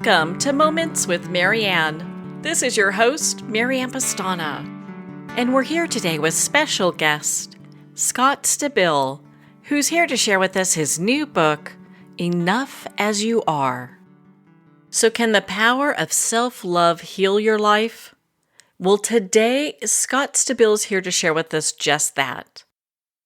Welcome to Moments with Marianne. This is your host, Marianne Pastana, and we're here today with special guest, Scott Stabile, who's here to share with us his new book, Enough as You Are. So can the power of self-love heal your life? Well, today, Scott Stabile is here to share with us just that.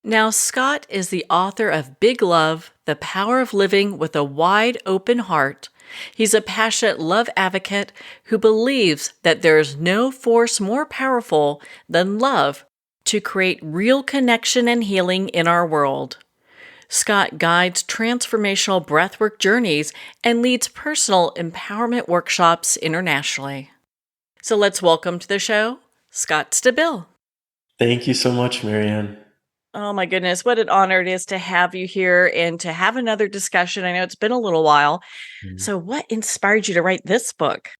Now, Scott is the author of Big Love, The Power of Living with a Wide Open Heart. He's a passionate love advocate who believes that there is no force more powerful than love to create real connection and healing in our world. Scott guides transformational breathwork journeys and leads personal empowerment workshops internationally. So let's welcome to the show, Scott Stabile. Thank you so much, Marianne. Oh my goodness, what an honor it is to have you here and to have another discussion. I know it's been a little while. So what inspired you to write this book?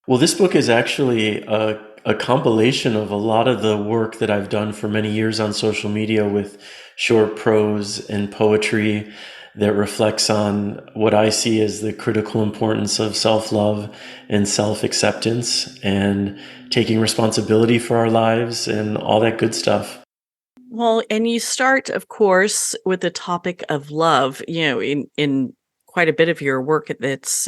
Well, this book is actually a compilation of a lot of the work that I've done for many years on social media with short prose and poetry that reflects on what I see as the critical importance of self-love and self-acceptance and taking responsibility for our lives and all that good stuff. Well, and you start, of course, with the topic of love, in quite a bit of your work it's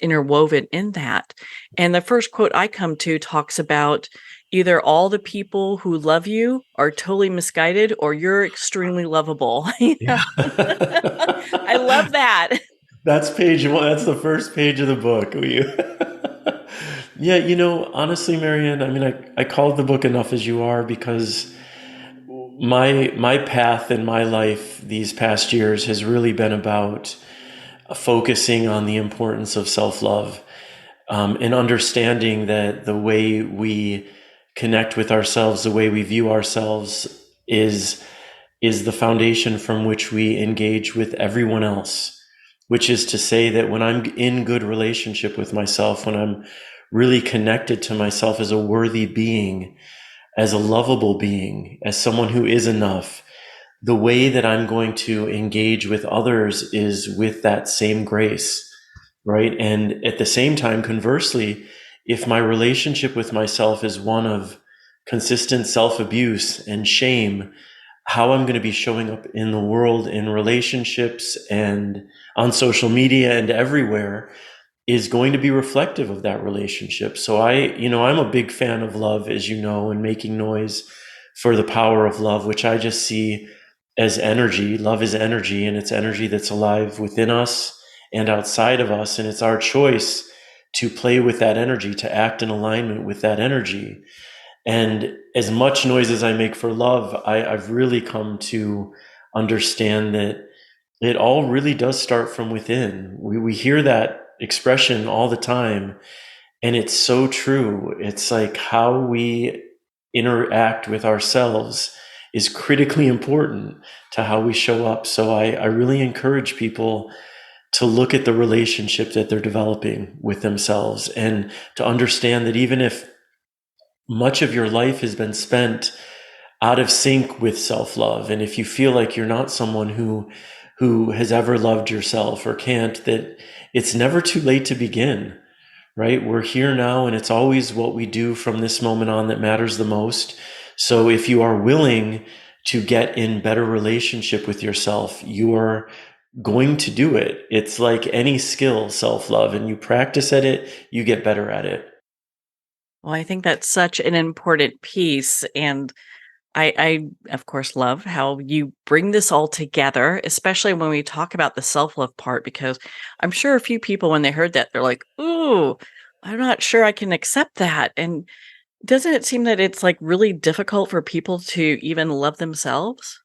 interwoven in that. And the first quote I come to talks about either all the people who love you are totally misguided or you're extremely lovable. Yeah. I love that. That's page one. That's the first page of the book. Yeah, honestly, Marianne, I mean, I called the book Enough as You Are because my path in my life these past years has really been about focusing on the importance of self-love, and understanding that the way we connect with ourselves, the way we view ourselves is the foundation from which we engage with everyone else, which is to say that when I'm in good relationship with myself, when I'm really connected to myself as a worthy being, as a lovable being, as someone who is enough, the way that I'm going to engage with others is with that same grace, right? And at the same time, conversely, if my relationship with myself is one of consistent self-abuse and shame, how I'm going to be showing up in the world, in relationships and on social media and everywhere is going to be reflective of that relationship. So I'm a big fan of love, as you know, and making noise for the power of love, which I just see as energy. Love is energy, and it's energy that's alive within us and outside of us. And it's our choice to play with that energy, to act in alignment with that energy. And as much noise as I make for love, I've really come to understand that it all really does start from within. We hear that expression all the time, and it's so true. It's like how we interact with ourselves is critically important to how we show up. So I really encourage people to look at the relationship that they're developing with themselves and to understand that even if much of your life has been spent out of sync with self-love, and if you feel like you're not someone who has ever loved yourself or can't, that it's never too late to begin, right? We're here now, and it's always what we do from this moment on that matters the most. So if you are willing to get in better relationship with yourself, you are going to do it. It's like any skill, self-love, and you practice at it, you get better at it. Well, I think that's such an important piece. And I, of course, love how you bring this all together, especially when we talk about the self-love part, because I'm sure a few people, when they heard that, they're like, ooh, I'm not sure I can accept that. And doesn't it seem that it's like really difficult for people to even love themselves?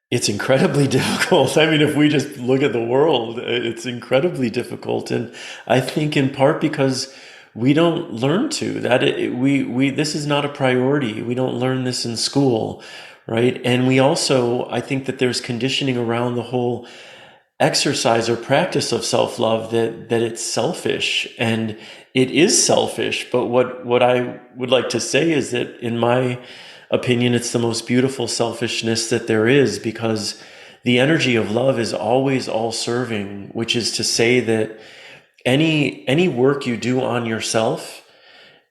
It's incredibly difficult. I mean, if we just look at the world, it's incredibly difficult. And I think in part because we don't learn to that we this is not a priority. We don't learn this in school, right? And we also, I think that there's conditioning around the whole exercise or practice of self-love that it's selfish, and it is selfish. But what I would like to say is that in my opinion, it's the most beautiful selfishness that there is, because the energy of love is always all serving, which is to say that any work you do on yourself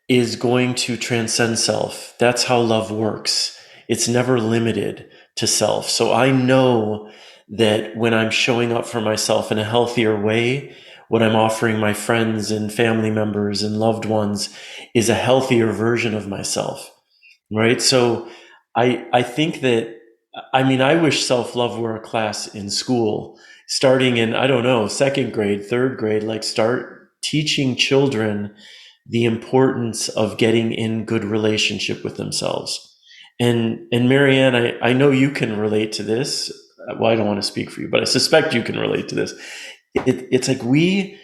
is going to transcend self. That's how love works. It's never limited to self. So I know that when I'm showing up for myself in a healthier way, what I'm offering my friends and family members and loved ones is a healthier version of myself, right? So I think that, I mean, I wish self-love were a class in school, starting in, I don't know, second grade, third grade, like start teaching children the importance of getting in good relationship with themselves. And Marianne, I know you can relate to this. Well, I don't want to speak for you, but I suspect you can relate to this. It's like we,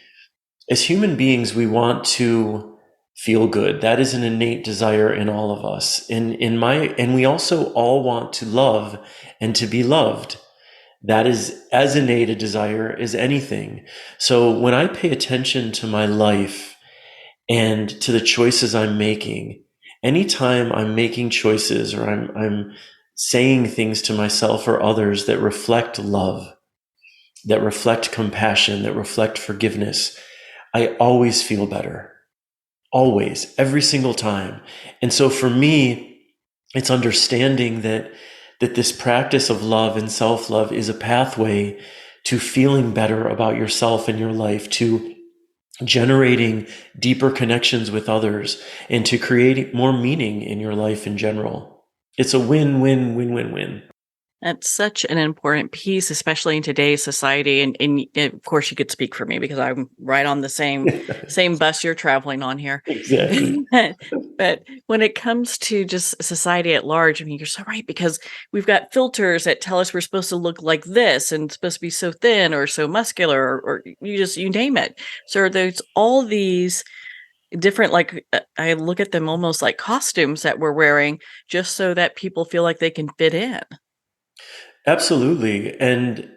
as human beings, we want to feel good. That is an innate desire in all of us. And we also all want to love and to be loved. That is as innate a desire as anything. So when I pay attention to my life and to the choices I'm making, anytime I'm making choices or I'm saying things to myself or others that reflect love, that reflect compassion, that reflect forgiveness, I always feel better. Always, every single time. And so for me, it's understanding that this practice of love and self-love is a pathway to feeling better about yourself and your life, to generating deeper connections with others, and to creating more meaning in your life in general. It's a win-win-win-win-win. That's such an important piece, especially in today's society. And of course, you could speak for me because I'm right on the same bus you're traveling on here. Exactly. But when it comes to just society at large, I mean, you're so right, because we've got filters that tell us we're supposed to look like this and supposed to be so thin or so muscular, or you name it. So there's all these different, like, I look at them almost like costumes that we're wearing just so that people feel like they can fit in. Absolutely. And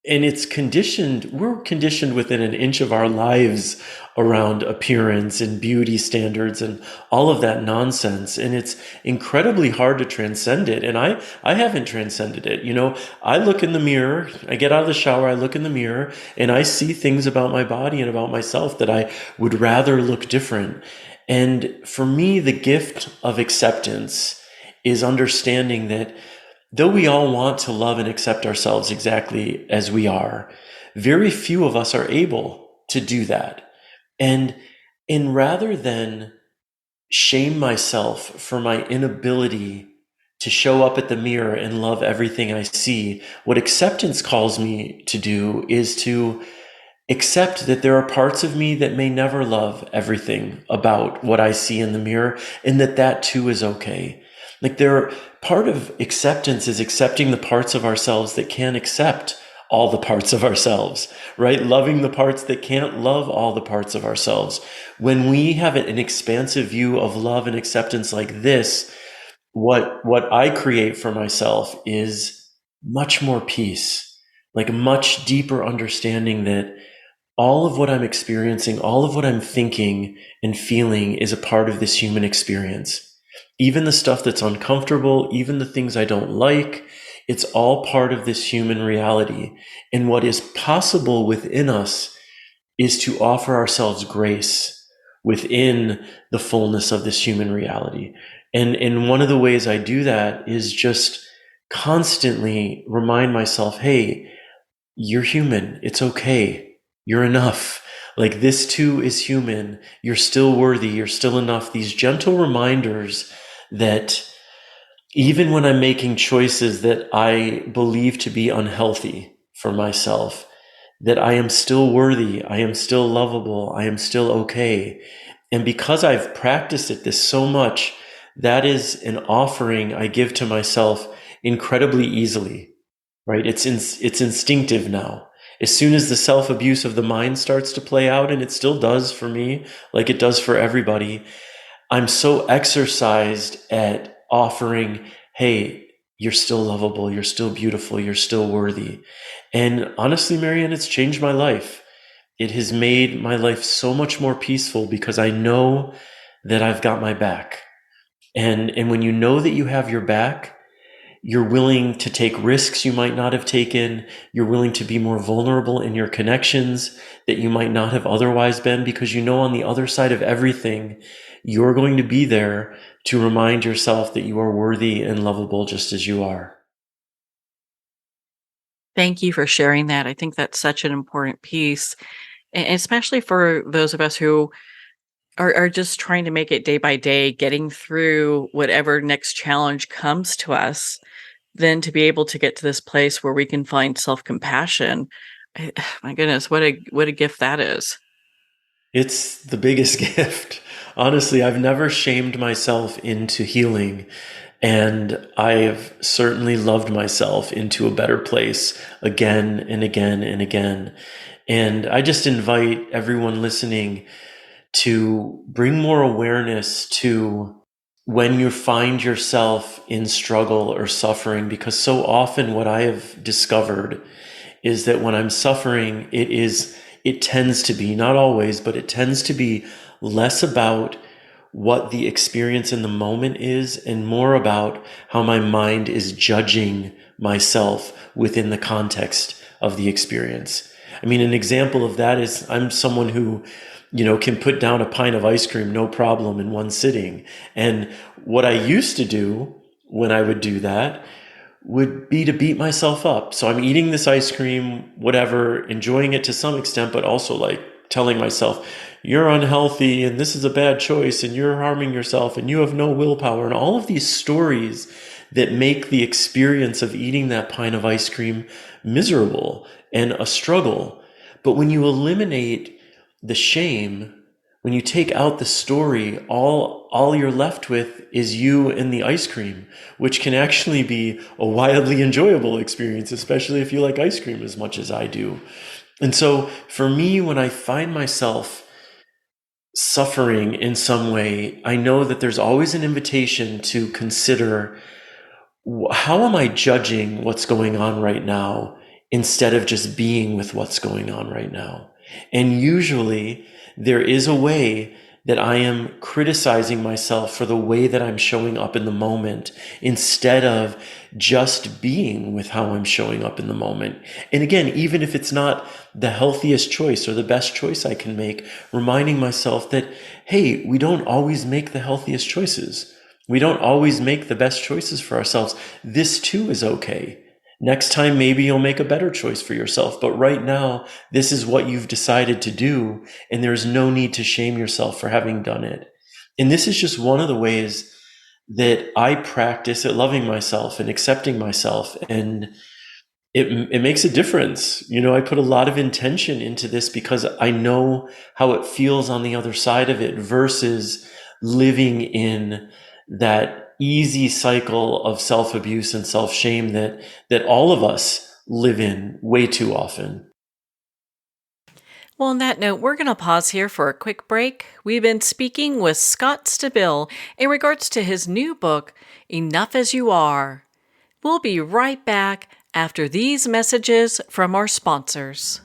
it's conditioned, we're conditioned within an inch of our lives around appearance and beauty standards and all of that nonsense. And it's incredibly hard to transcend it. And I haven't transcended it. You know, I look in the mirror, I get out of the shower, I look in the mirror, and I see things about my body and about myself that I would rather look different. And for me, the gift of acceptance is understanding that though we all want to love and accept ourselves exactly as we are, very few of us are able to do that. And rather than shame myself for my inability to show up at the mirror and love everything I see, what acceptance calls me to do is to accept that there are parts of me that may never love everything about what I see in the mirror, and that too is okay. Like part of acceptance is accepting the parts of ourselves that can't accept all the parts of ourselves, right? Loving the parts that can't love all the parts of ourselves. When we have an expansive view of love and acceptance like this, what I create for myself is much more peace, like a much deeper understanding that all of what I'm experiencing, all of what I'm thinking and feeling is a part of this human experience. Even the stuff that's uncomfortable, even the things I don't like, it's all part of this human reality. And what is possible within us is to offer ourselves grace within the fullness of this human reality. And one of the ways I do that is just constantly remind myself, hey, you're human. It's okay. You're enough. Like, this too is human. You're still worthy. You're still enough. These gentle reminders that even when I'm making choices that I believe to be unhealthy for myself, that I am still worthy. I am still lovable. I am still okay. And because I've practiced it this so much, that is an offering I give to myself incredibly easily, right? It's instinctive now. As soon as the self-abuse of the mind starts to play out, and it still does for me, like it does for everybody, I'm so exercised at offering, hey, you're still lovable, you're still beautiful, you're still worthy. And honestly, Marianne, it's changed my life. It has made my life so much more peaceful because I know that I've got my back. And when you know that you have your back, You're willing to take risks you might not have taken. You're willing to be more vulnerable in your connections that you might not have otherwise been, because you know on the other side of everything, you're going to be there to remind yourself that you are worthy and lovable just as you are. Thank you for sharing that. I think that's such an important piece, especially for those of us who are just trying to make it day by day, getting through whatever next challenge comes to us, then to be able to get to this place where we can find self-compassion. My goodness, what a gift that is. It's the biggest gift. Honestly, I've never shamed myself into healing, and I have certainly loved myself into a better place again and again and again. And I just invite everyone listening to bring more awareness to when you find yourself in struggle or suffering, because so often what I have discovered is that when I'm suffering, it tends to be, not always, but it tends to be less about what the experience in the moment is and more about how my mind is judging myself within the context of the experience. I mean, an example of that is I'm someone who, can put down a pint of ice cream, no problem, in one sitting. And what I used to do when I would do that would be to beat myself up. So I'm eating this ice cream, whatever, enjoying it to some extent, but also like telling myself, you're unhealthy and this is a bad choice and you're harming yourself and you have no willpower, and all of these stories that make the experience of eating that pint of ice cream miserable and a struggle. But when you eliminate the shame, when you take out the story, all you're left with is you and the ice cream, which can actually be a wildly enjoyable experience, especially if you like ice cream as much as I do. And so for me, when I find myself suffering in some way, I know that there's always an invitation to consider, how am I judging what's going on right now instead of just being with what's going on right now? And usually there is a way that I am criticizing myself for the way that I'm showing up in the moment instead of just being with how I'm showing up in the moment. And again, even if it's not the healthiest choice or the best choice I can make, reminding myself that, hey, we don't always make the healthiest choices. We don't always make the best choices for ourselves. This too is okay. Next time, maybe you'll make a better choice for yourself. But right now, this is what you've decided to do, and there's no need to shame yourself for having done it. And this is just one of the ways that I practice at loving myself and accepting myself. And it makes a difference. I put a lot of intention into this because I know how it feels on the other side of it versus living in that easy cycle of self-abuse and self-shame that all of us live in way too often. Well, on that note, we're going to pause here for a quick break. We've been speaking with Scott Stabile in regards to his new book, Enough as You Are. We'll be right back after these messages from our sponsors.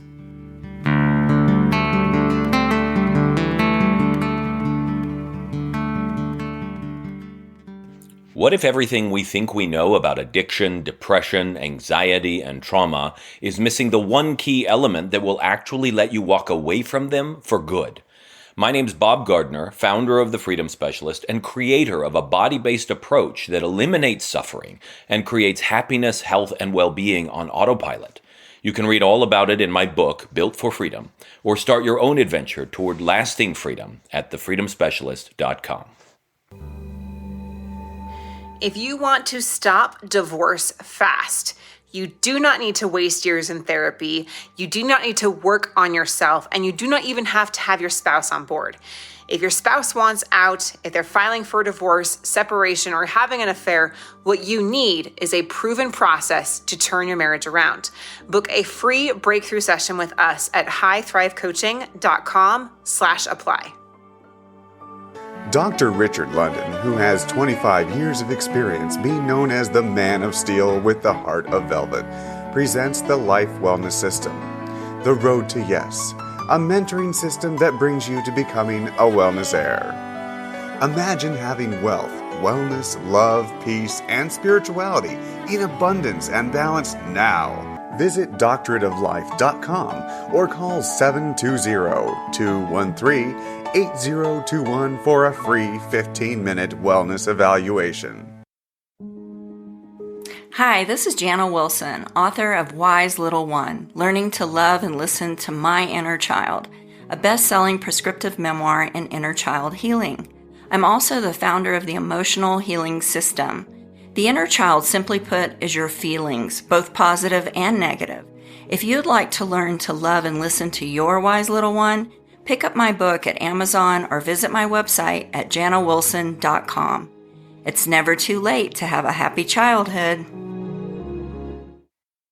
What if everything we think we know about addiction, depression, anxiety, and trauma is missing the one key element that will actually let you walk away from them for good? My name's Bob Gardner, founder of The Freedom Specialist and creator of a body-based approach that eliminates suffering and creates happiness, health, and well-being on autopilot. You can read all about it in my book, Built for Freedom, or start your own adventure toward lasting freedom at thefreedomspecialist.com. If you want to stop divorce fast, you do not need to waste years in therapy. You do not need to work on yourself, and you do not even have to have your spouse on board. If your spouse wants out, if they're filing for divorce, separation, or having an affair, what you need is a proven process to turn your marriage around. Book a free breakthrough session with us at highthrivecoaching.com/apply. Dr. Richard London, who has 25 years of experience being known as the Man of Steel with the Heart of Velvet, presents the Life Wellness System, The Road to Yes, a mentoring system that brings you to becoming a wellness heir. Imagine having wealth, wellness, love, peace, and spirituality in abundance and balance now. Visit doctorateoflife.com or call 720-213-8021 for a free 15-minute wellness evaluation. Hi, this is Jana Wilson, author of Wise Little One, Learning to Love and Listen to My Inner Child, a best-selling prescriptive memoir in inner child healing. I'm also the founder of the Emotional Healing System. The inner child, simply put, is your feelings, both positive and negative. If you'd like to learn to love and listen to your wise little one, pick up my book at Amazon or visit my website at janawilson.com. It's never too late to have a happy childhood.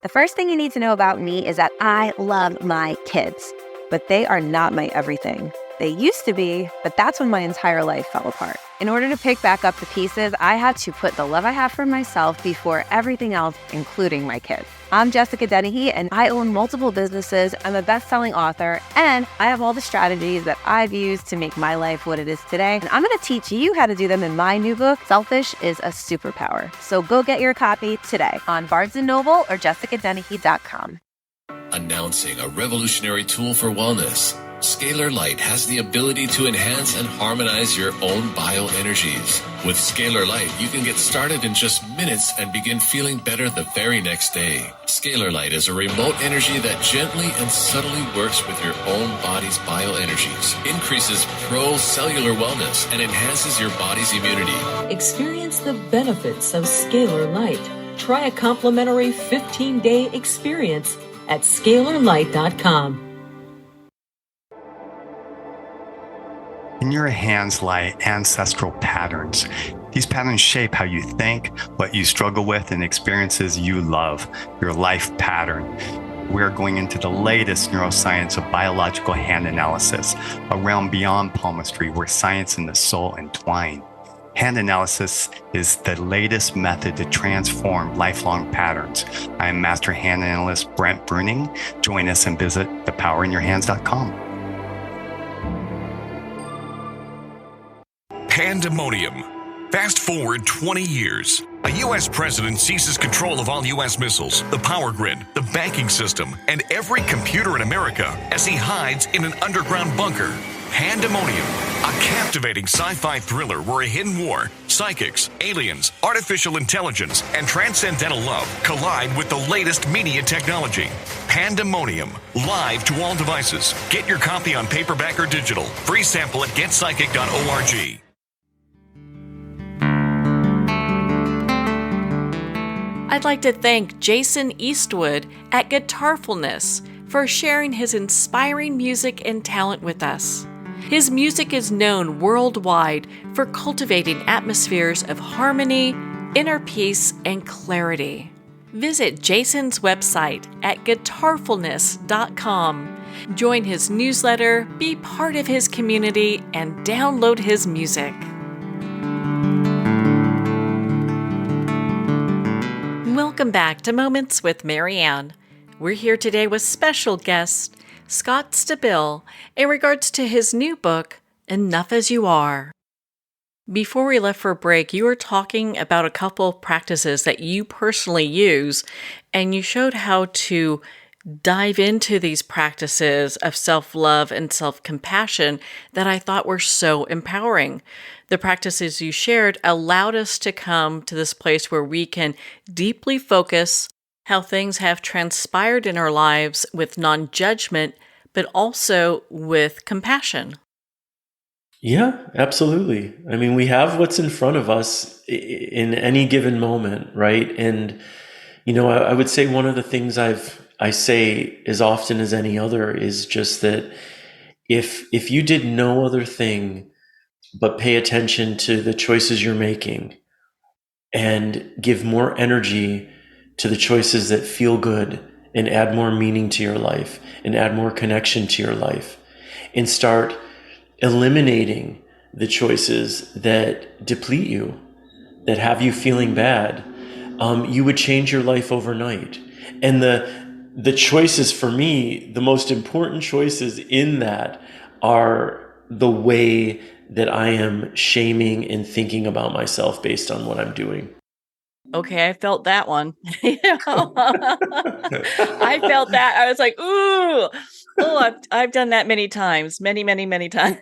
The first thing you need to know about me is that I love my kids, but they are not my everything. They used to be, but that's when my entire life fell apart. In order to pick back up the pieces, I had to put the love I have for myself before everything else, including my kids. I'm Jessica Dennehy, and I own multiple businesses. I'm a best-selling author, and I have all the strategies that I've used to make my life what it is today. And I'm going to teach you how to do them in my new book, Selfish is a Superpower. So go get your copy today on Barnes & Noble or jessicadennehy.com. Announcing a revolutionary tool for wellness. Scalar Light has the ability to enhance and harmonize your own bioenergies. With Scalar Light, you can get started in just minutes and begin feeling better the very next day. Scalar Light is a remote energy that gently and subtly works with your own body's bioenergies, increases pro-cellular wellness, and enhances your body's immunity. Experience the benefits of Scalar Light. Try a complimentary 15-day experience at scalarlight.com. In your hands lie ancestral patterns. These patterns shape how you think, what you struggle with, and experiences you love, your life pattern. We're going into the latest neuroscience of biological hand analysis, a realm beyond palmistry where science and the soul entwine. Hand analysis is the latest method to transform lifelong patterns. I am Master Hand Analyst Brent Bruning. Join us and visit thepowerinyourhands.com. Pandemonium. Fast forward 20 years. A U.S. president seizes control of all U.S. missiles, the power grid, the banking system, and every computer in America as he hides in an underground bunker. Pandemonium, a captivating sci-fi thriller where a hidden war, psychics, aliens, artificial intelligence, and transcendental love collide with the latest media technology. Pandemonium, live to all devices. Get your copy on paperback or digital. Free sample at getpsychic.org. I'd like to thank Jason Eastwood at Guitarfulness for sharing his inspiring music and talent with us. His music is known worldwide for cultivating atmospheres of harmony, inner peace, and clarity. Visit Jason's website at guitarfulness.com. Join his newsletter, be part of his community, and download his music. Welcome back to Moments with Marianne. We're here today with special guest Scott Stabile in regards to his new book, Enough as You Are. Before we left for a break, you were talking about a couple practices that you personally use, and you showed how to dive into these practices of self-love and self-compassion that I thought were so empowering. The practices you shared allowed us to come to this place where we can deeply focus how things have transpired in our lives with non-judgment, but also with compassion. Yeah, absolutely. I mean, we have what's in front of us in any given moment, right? And, I would say one of the things I say as often as any other is just that if you did no other thing but pay attention to the choices you're making and give more energy to the choices that feel good and add more meaning to your life and add more connection to your life and start eliminating the choices that deplete you, that have you feeling bad, you would change your life overnight. And the choices for me, the most important choices in that are the way that I am shaming and thinking about myself based on what I'm doing. Okay, I felt that one. I felt that. I was like, ooh, I've done that many times, many times.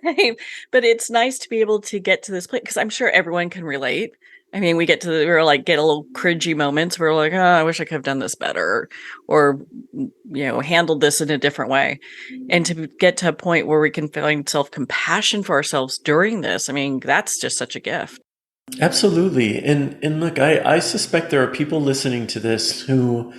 But it's nice to be able to get to this place because I'm sure everyone can relate. I mean, get a little cringy moments where we're like, oh, I wish I could have done this better, or handled this in a different way. And to get to a point where we can find self-compassion for ourselves during this, I mean, that's just such a gift. Absolutely. And look, I suspect there are people listening to this who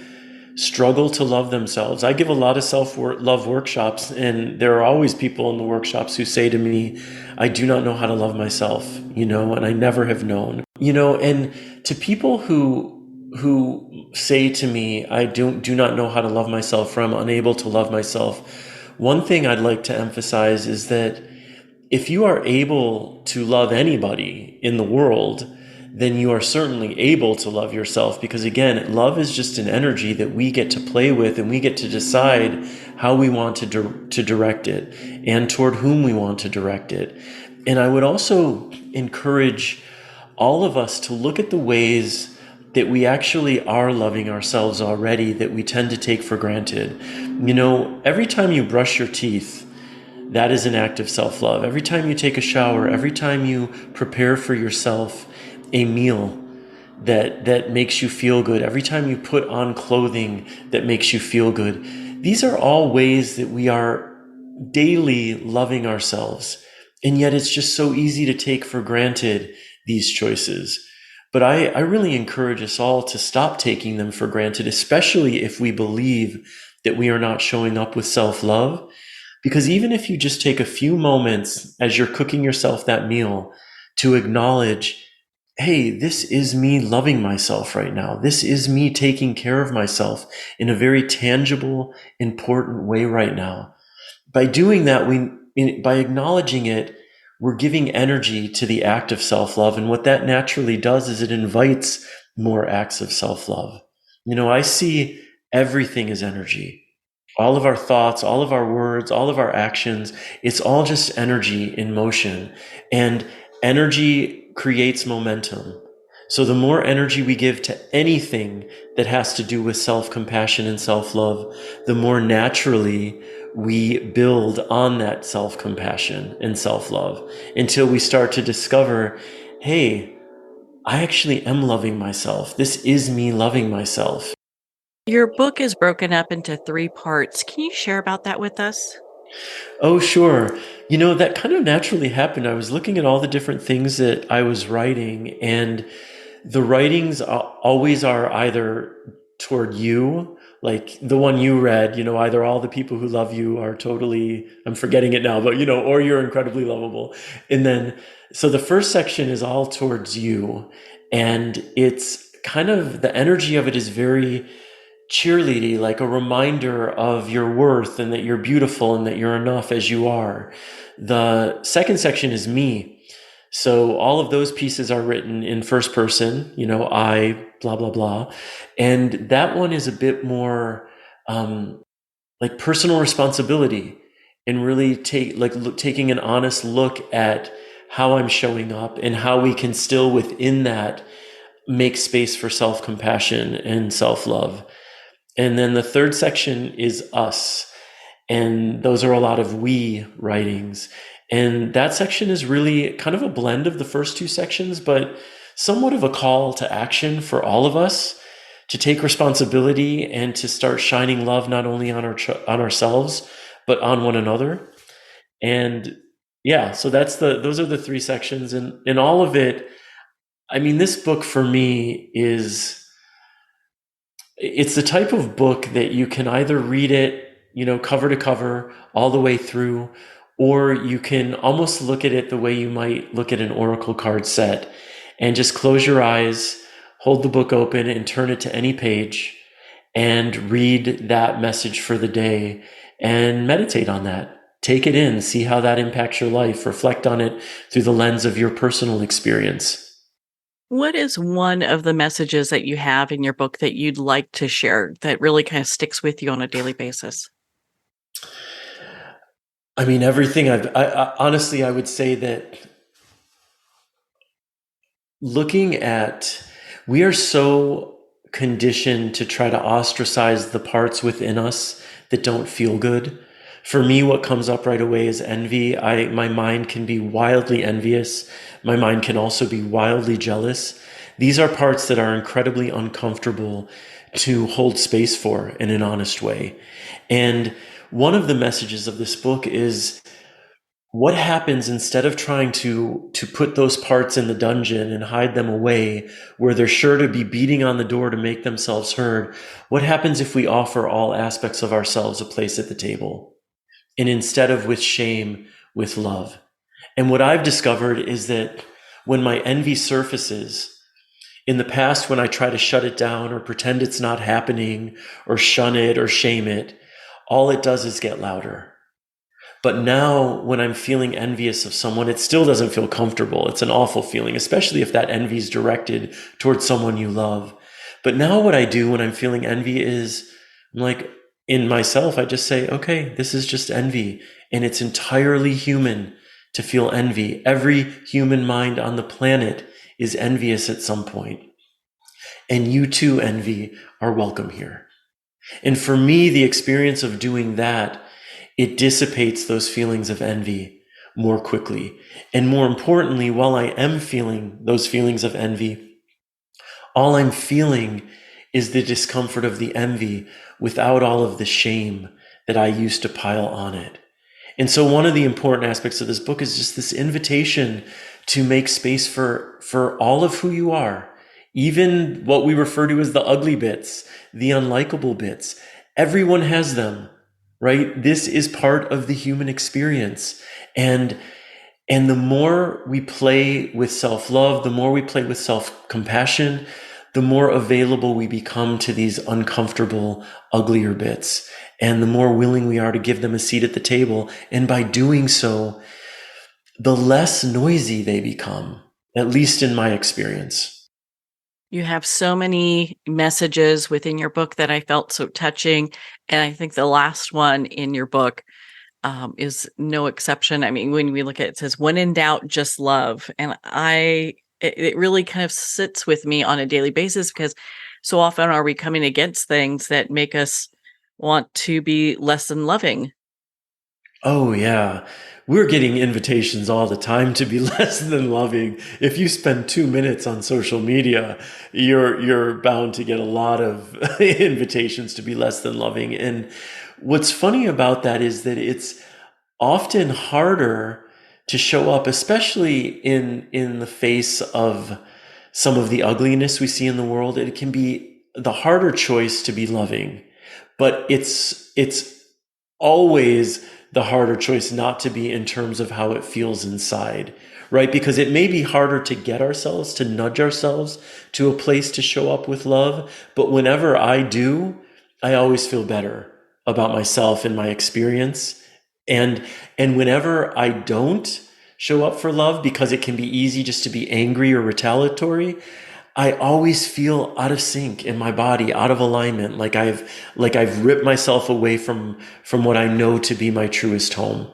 struggle to love themselves. I give a lot of self-love workshops, and there are always people in the workshops who say to me, I do not know how to love myself, and I never have known. And to people who say to me, I do not know how to love myself, or I'm unable to love myself, one thing I'd like to emphasize is that if you are able to love anybody in the world, then you are certainly able to love yourself, because again, love is just an energy that we get to play with, and we get to decide how we want to direct it and toward whom we want to direct it. And I would also encourage all of us to look at the ways that we actually are loving ourselves already that we tend to take for granted. Every time you brush your teeth, that is an act of self-love. Every time you take a shower, every time you prepare for yourself a meal that makes you feel good, every time you put on clothing that makes you feel good, these are all ways that we are daily loving ourselves. And yet it's just so easy to take for granted these choices. But I really encourage us all to stop taking them for granted, especially if we believe that we are not showing up with self-love. Because even if you just take a few moments as you're cooking yourself that meal to acknowledge, hey, this is me loving myself right now. This is me taking care of myself in a very tangible, important way right now. By doing that, by acknowledging it, we're giving energy to the act of self-love. And what that naturally does is it invites more acts of self-love. I see everything as energy. All of our thoughts, all of our words, all of our actions, it's all just energy in motion. And energy creates momentum. So the more energy we give to anything that has to do with self-compassion and self-love, the more naturally we build on that self-compassion and self-love until we start to discover, hey, I actually am loving myself. This is me loving myself. Your book is broken up into 3 parts. Can you share about that with us? Oh, sure. That kind of naturally happened. I was looking at all the different things that I was writing, and the writings always are either toward you, like the one you read, either all the people who love you are totally, I'm forgetting it now, but, or you're incredibly lovable. And then, so the first section is all towards you. And it's kind of, the energy of it is very cheerleady, like a reminder of your worth and that you're beautiful and that you're enough as you are. The second section is me. So all of those pieces are written in first person, I, blah, blah, blah. And that one is a bit more like personal responsibility, and really taking an honest look at how I'm showing up and how we can still within that make space for self-compassion and self-love. And then the third section is us. And those are a lot of we writings. And that section is really kind of a blend of the first 2 sections, but somewhat of a call to action for all of us to take responsibility and to start shining love not only on ourselves, but on one another. And yeah, so those are the 3 sections. And in all of it, I mean, this book for me it's the type of book that you can either read it, cover to cover all the way through, or you can almost look at it the way you might look at an oracle card set and just close your eyes, hold the book open and turn it to any page and read that message for the day and meditate on that. Take it in, see how that impacts your life, reflect on it through the lens of your personal experience. What is one of the messages that you have in your book that you'd like to share that really kind of sticks with you on a daily basis? I mean, everything I honestly, I would say that looking at, we are so conditioned to try to ostracize the parts within us that don't feel good. For me, what comes up right away is envy. My mind can be wildly envious. My mind can also be wildly jealous. These are parts that are incredibly uncomfortable to hold space for in an honest way. And one of the messages of this book is, what happens instead of trying to put those parts in the dungeon and hide them away where they're sure to be beating on the door to make themselves heard? What happens if we offer all aspects of ourselves a place at the table? And instead of with shame, with love. And what I've discovered is that when my envy surfaces, in the past, when I try to shut it down or pretend it's not happening or shun it or shame it, all it does is get louder. But now when I'm feeling envious of someone, it still doesn't feel comfortable. It's an awful feeling, especially if that envy is directed towards someone you love. But now what I do when I'm feeling envy is, I'm like, in myself, I just say, okay, this is just envy. And it's entirely human to feel envy. Every human mind on the planet is envious at some point. And you too, envy, are welcome here. And for me, the experience of doing that, it dissipates those feelings of envy more quickly. And more importantly, while I am feeling those feelings of envy, all I'm feeling is the discomfort of the envy without all of the shame that I used to pile on it. And so one of the important aspects of this book is just this invitation to make space for all of who you are, even what we refer to as the ugly bits, the unlikable bits. Everyone has them. Right? This is part of the human experience. And the more we play with self-love, the more we play with self-compassion, the more available we become to these uncomfortable, uglier bits. And the more willing we are to give them a seat at the table. And by doing so, the less noisy they become, at least in my experience. You have so many messages within your book that I felt so touching. And I think the last one in your book is no exception. I mean, when we look at it, it says, when in doubt, just love. And it really kind of sits with me on a daily basis, because so often are we coming against things that make us want to be less than loving. Oh, yeah. We're getting invitations all the time to be less than loving. If you spend 2 minutes on social media, you're bound to get a lot of invitations to be less than loving. And what's funny about that is that it's often harder to show up, especially in the face of some of the ugliness we see in the world. It can be the harder choice to be loving, but it's always the harder choice not to be in terms of how it feels inside, right? Because it may be harder to get ourselves, to nudge ourselves to a place to show up with love. But whenever I do, I always feel better about myself and my experience. And whenever I don't show up for love, because it can be easy just to be angry or retaliatory, I always feel out of sync in my body, out of alignment, like I've ripped myself away from what I know to be my truest home.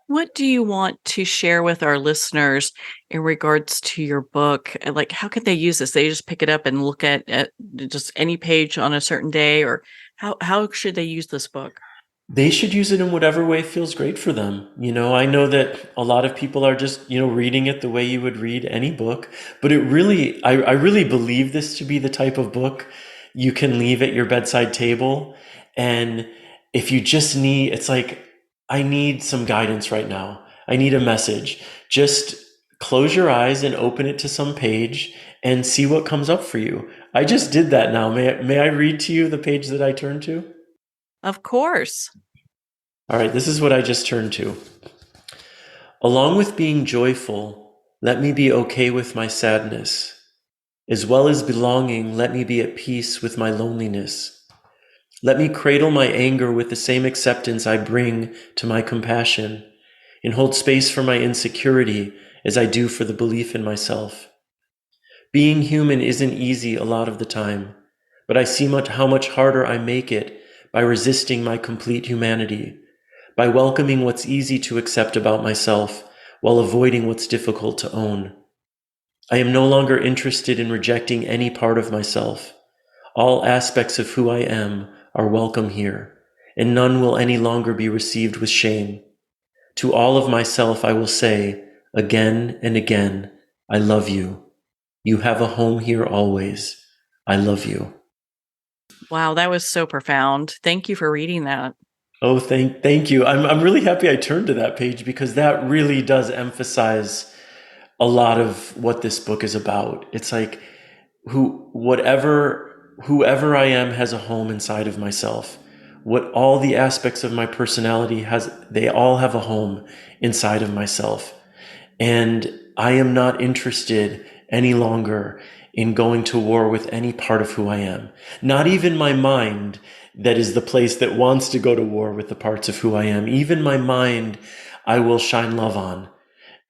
What do you want to share with our listeners in regards to your book? Like, how can they use this? They just pick it up and look at just any page on a certain day, or how should they use this book? They should use it in whatever way feels great for them. I know that a lot of people are just, reading it the way you would read any book, but I really believe this to be the type of book you can leave at your bedside table. And if you just it's like, I need some guidance right now. I need a message. Just close your eyes and open it to some page and see what comes up for you. I just did that now. May I read to you the page that I turned to? Of course. All right, this is what I just turned to. Along with being joyful, let me be okay with my sadness. As well as belonging, let me be at peace with my loneliness. Let me cradle my anger with the same acceptance I bring to my compassion, and hold space for my insecurity as I do for the belief in myself. Being human isn't easy a lot of the time, but I see how much harder I make it by resisting my complete humanity, by welcoming what's easy to accept about myself while avoiding what's difficult to own. I am no longer interested in rejecting any part of myself. All aspects of who I am are welcome here, and none will any longer be received with shame. To all of myself I will say, again and again, I love you. You have a home here always. I love you. Wow, that was so profound. Thank you for reading that. Oh, thank you. I'm really happy I turned to that page because that really does emphasize a lot of what this book is about. It's like whoever I am has a home inside of myself. What all the aspects of my personality has, they all have a home inside of myself. And I am not interested any longer in going to war with any part of who I am. Not even my mind, that is the place that wants to go to war with the parts of who I am. Even my mind, I will shine love on.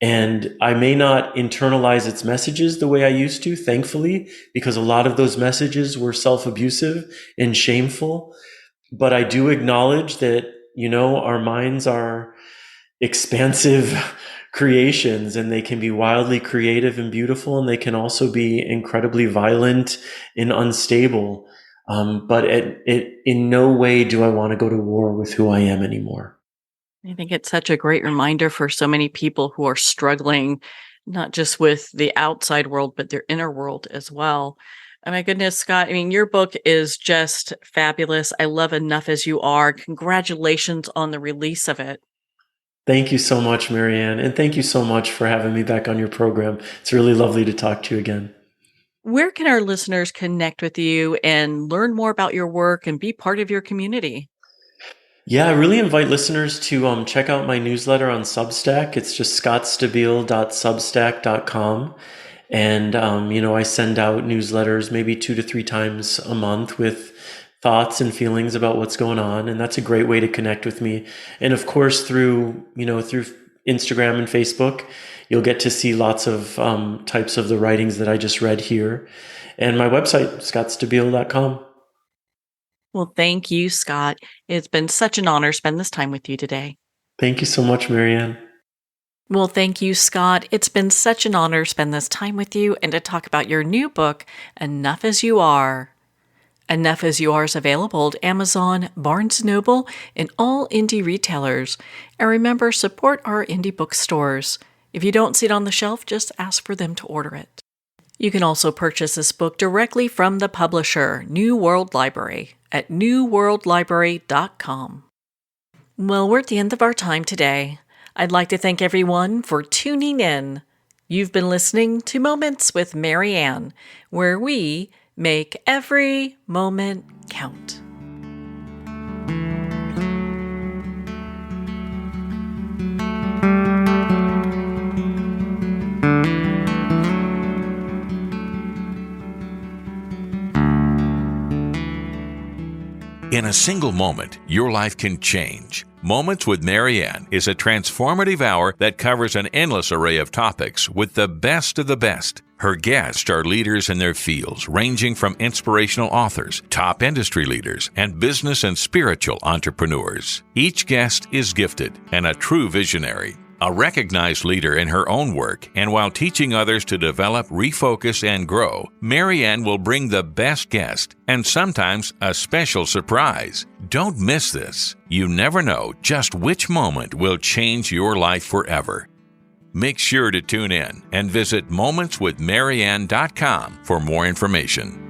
And I may not internalize its messages the way I used to, thankfully, because a lot of those messages were self-abusive and shameful. But I do acknowledge that, our minds are expansive creations, and they can be wildly creative and beautiful, and they can also be incredibly violent and unstable. But in no way do I want to go to war with who I am anymore. I think it's such a great reminder for so many people who are struggling, not just with the outside world, but their inner world as well. Oh my goodness, Scott, your book is just fabulous. I love Enough As You Are. Congratulations on the release of it. Thank you so much, Marianne. And thank you so much for having me back on your program. It's really lovely to talk to you again. Where can our listeners connect with you and learn more about your work and be part of your community? Yeah, I really invite listeners to check out my newsletter on Substack. It's just scottstabile.substack.com. And, I send out newsletters maybe 2 to 3 times a month with thoughts and feelings about what's going on. And that's a great way to connect with me. And of course, through Instagram and Facebook, you'll get to see lots of types of the writings that I just read here. And my website, scottstabile.com. Well, thank you, Scott. It's been such an honor to spend this time with you today. Thank you so much, Marianne. Well, thank you, Scott. It's been such an honor to spend this time with you and to talk about your new book, Enough As You Are. Enough As You Are is available at Amazon, Barnes & Noble, and all indie retailers. And remember, support our indie bookstores. If you don't see it on the shelf, just ask for them to order it. You can also purchase this book directly from the publisher, New World Library, at newworldlibrary.com. Well, we're at the end of our time today. I'd like to thank everyone for tuning in. You've been listening to Moments with Marianne, where we make every moment count. In a single moment, your life can change. Moments with Marianne is a transformative hour that covers an endless array of topics with the best of the best. Her guests are leaders in their fields, ranging from inspirational authors, top industry leaders, and business and spiritual entrepreneurs. Each guest is gifted and a true visionary, a recognized leader in her own work, and while teaching others to develop, refocus, and grow, Marianne will bring the best guest and sometimes a special surprise. Don't miss this. You never know just which moment will change your life forever. Make sure to tune in and visit momentswithmarianne.com for more information.